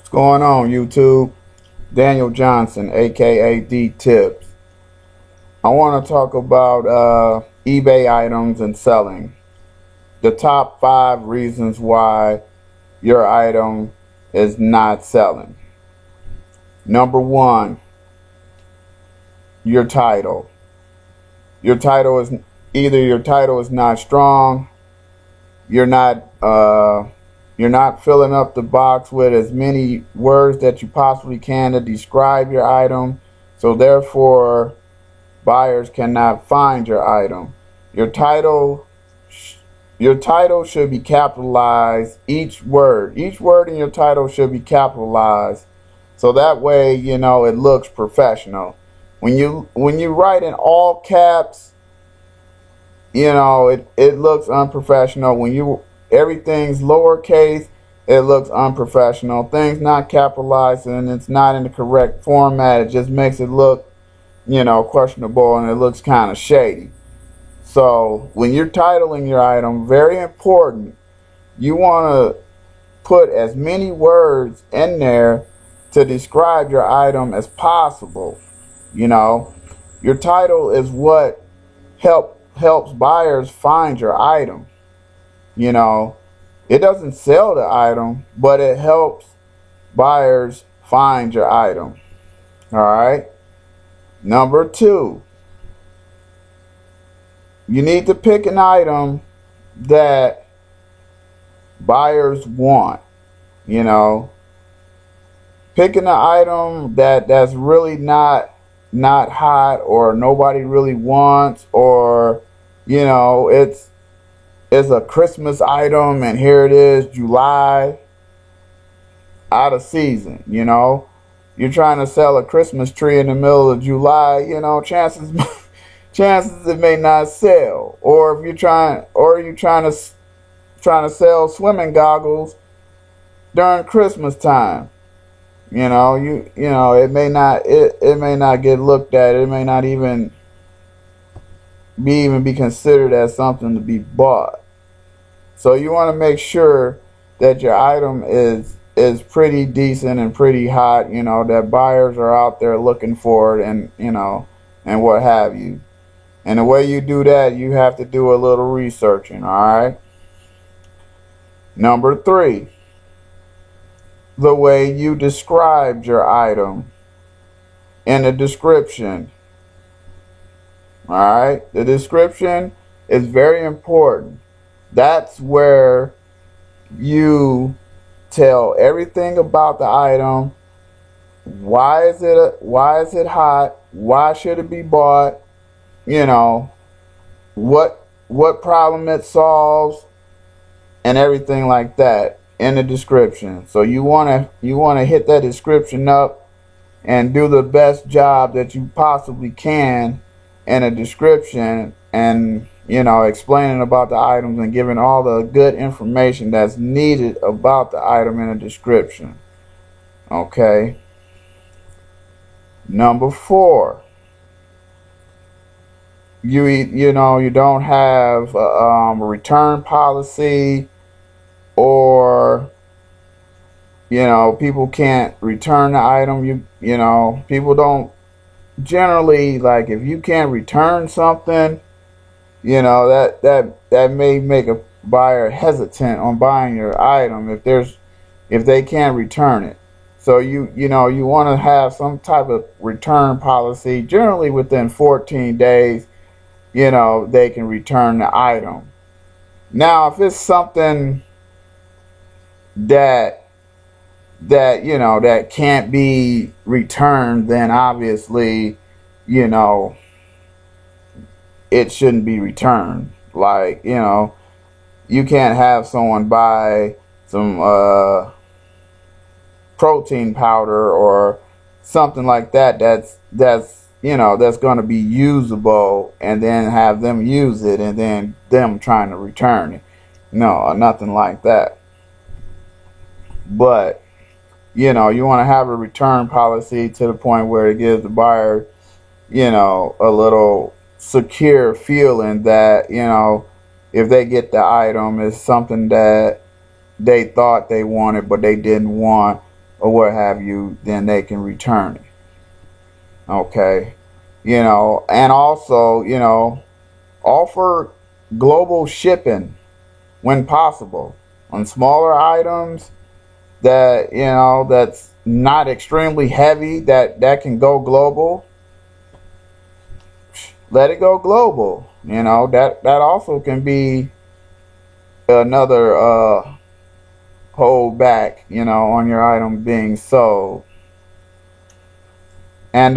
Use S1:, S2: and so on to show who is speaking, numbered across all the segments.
S1: What's going on, YouTube? Daniel Johnson, aka D Tips. I want to talk about eBay items and selling. The top 5 reasons why your item is not selling. Number 1, your title. Your title is not strong. You're not filling up the box with as many words that you possibly can to describe your item. So therefore, buyers cannot find your item. Your title should be capitalized. Each word in your title should be capitalized. So that way, it looks professional. When you write in all caps, it looks unprofessional. When everything's lowercase, it looks unprofessional. Things not capitalized and it's not in the correct format, it just makes it look, questionable, and it looks kind of shady. So when you're titling your item, very important, you want to put as many words in there to describe your item as possible. Your title is what helps buyers find your item. It doesn't sell the item, but it helps buyers find your item. All right. Number 2, you need to pick an item that buyers want. Picking an item that's really not hot, or nobody really wants, or it's a Christmas item and here it is July, out of season. You're trying to sell a Christmas tree in the middle of July, chances it may not sell. Or if you're trying to sell swimming goggles during Christmas time, it may not get looked at. It may not even be considered as something to be bought. So you want to make sure that your item is pretty decent and pretty hot, that buyers are out there looking for it, and what have you. And the way you do that, you have to do a little researching. All right. Number 3, the way you described your item in the description. All right. The description is very important. That's where you tell everything about the item. Why is it hot? Why should it be bought? What problem it solves, and everything like that in the description. So you want to hit that description up and do the best job that you possibly can in a description, and explaining about the items and giving all the good information that's needed about the item in a description. Okay. Number 4, you don't have a return policy, or people can't return the item. People don't generally, like, if you can't return something, that may make a buyer hesitant on buying your item if they can't return it. So you want to have some type of return policy. Generally within 14 days, they can return the item. Now, if it's something that can't be returned, then obviously, it shouldn't be returned. Like, you can't have someone buy some protein powder or something like that's going to be usable, and then have them use it and then them trying to return it. No, nothing like that. But you want to have a return policy to the point where it gives the buyer a little secure feeling that if they get the item, it's something that they thought they wanted but they didn't want, or what have you, then they can return it. Okay. You know, and also, you know, offer global shipping when possible on smaller items that, you know, that's not extremely heavy, that can go global. Let it go global. You know, that also can be another hold back, you know, on your item being sold. And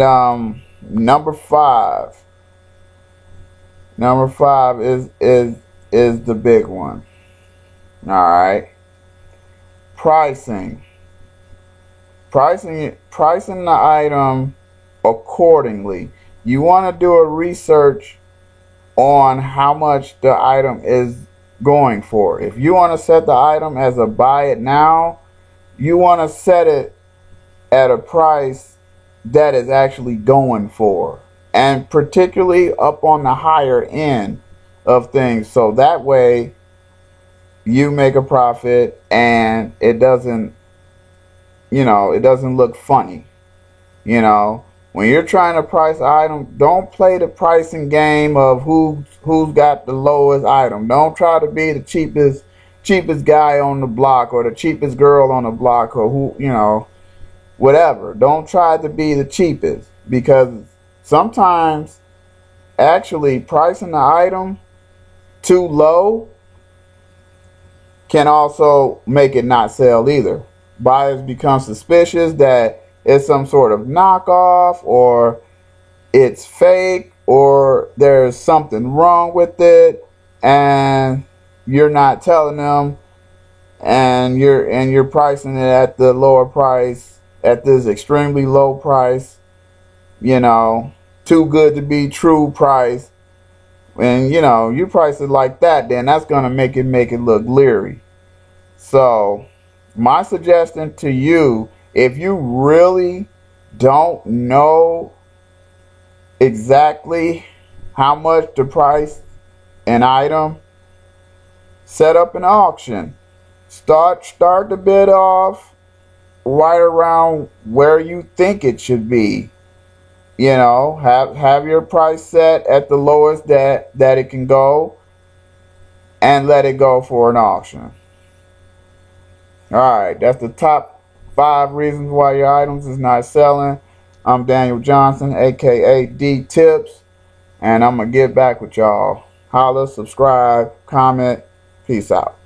S1: number five is the big one. All right. Pricing the item accordingly. You want to do a research on how much the item is going for. If you want to set the item as a buy it now, you want to set it at a price that is actually going for, and particularly up on the higher end of things, so that way you make a profit and it doesn't, you know, it doesn't look funny. You know, when you're trying to price an item, don't play the pricing game of who's got the lowest item. Don't try to be the cheapest guy on the block or the cheapest girl on the block, or who, you know, whatever. Don't try to be the cheapest, because sometimes actually pricing the item too low can also make it not sell either. Buyers become suspicious that it's some sort of knockoff, or it's fake, or there's something wrong with it, and you're not telling them, and you're pricing it at the lower price, at this extremely low price, you know, too good to be true price. And you know, you price it like that, then that's gonna make it look leery. So my suggestion to you, if you really don't know exactly how much to price an item, set up an auction. Start the bid off right around where you think it should be. You know, have your price set at the lowest that it can go, and let it go for an auction. Alright, that's the top 5 reasons why your items is not selling. I'm Daniel Johnson, aka D Tips, and I'm gonna get back with y'all. Holla, subscribe, comment. Peace out.